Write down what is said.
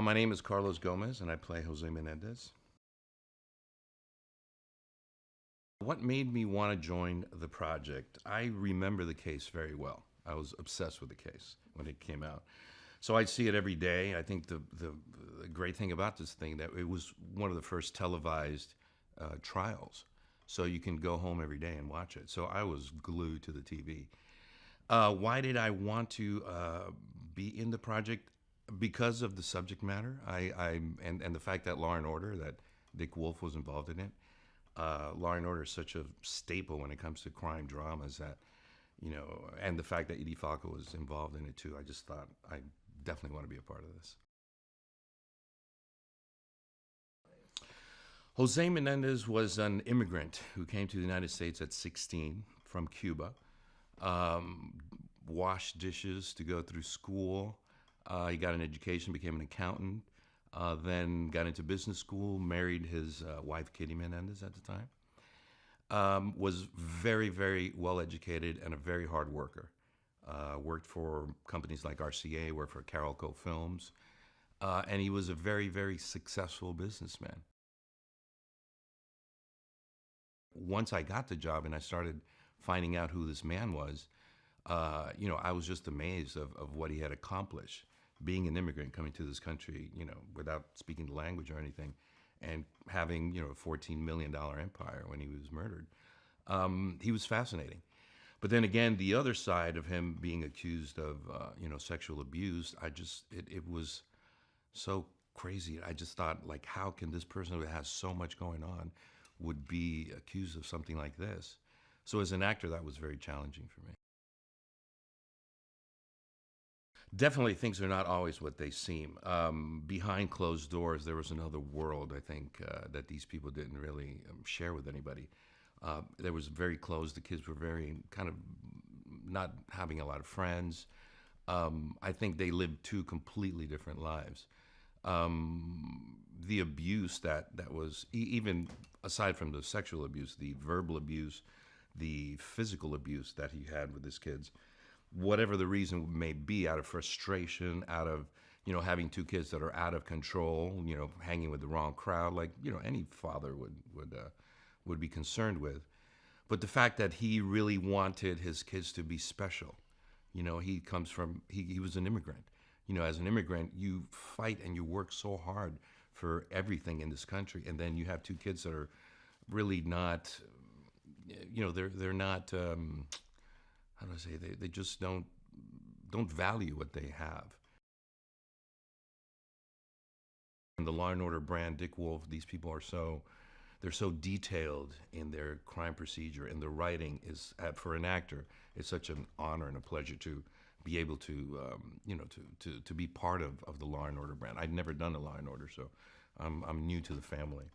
My name is Carlos Gomez, and I play Jose Menendez. What made me want to join the project? I remember the case very well. I was obsessed with the case when it came out. So I'd see it every day. I think the great thing about this thing that it was one of the first televised trials. So you can go home every day and watch it. So I was glued to the TV. Why did I want to be in the project? Because of the subject matter, and the fact that Law and Order, that Dick Wolf was involved in it. Law and Order is such a staple when it comes to crime dramas that, and the fact that Edie Falco was involved in it too. I just thought I definitely want to be a part of this. Jose Menendez was an immigrant who came to the United States at 16 from Cuba. Um, Washed dishes to go through school. He got an education, became an accountant, then got into business school, married his wife, Kitty Menendez, at the time. Was very, very well educated and a very hard worker. Worked for companies like RCA, worked for Carolco Films, and he was a very, very successful businessman. Once I got the job and I started finding out who this man was, I was just amazed of what he had accomplished. Being an immigrant coming to this country, without speaking the language or anything, and having, a $14 million empire when he was murdered. He was fascinating. But then again, the other side of him being accused of, sexual abuse, it was so crazy. I just thought, like, how can this person who has so much going on would be accused of something like this? So as an actor, that was very challenging for me. Definitely, things are not always what they seem. Behind closed doors, there was another world, I think, that these people didn't really share with anybody. There was very closed. The kids were very kind of not having a lot of friends. I think they lived two completely different lives. The abuse that was, even aside from the sexual abuse, the verbal abuse, the physical abuse that he had with his kids, whatever the reason may be, out of frustration, out of having two kids that are out of control, hanging with the wrong crowd, like any father would be concerned with. But the fact that he really wanted his kids to be special, he was an immigrant. As an immigrant, you fight and you work so hard for everything in this country, and then you have two kids that are really not, they're not. How do I say, they just don't value what they have. And the Law and Order brand, Dick Wolf, these people are they're so detailed in their crime procedure, and the writing is, for an actor, it's such an honor and a pleasure to be able to to be part of the Law and Order brand. I'd never done a Law and Order, so I'm new to the family.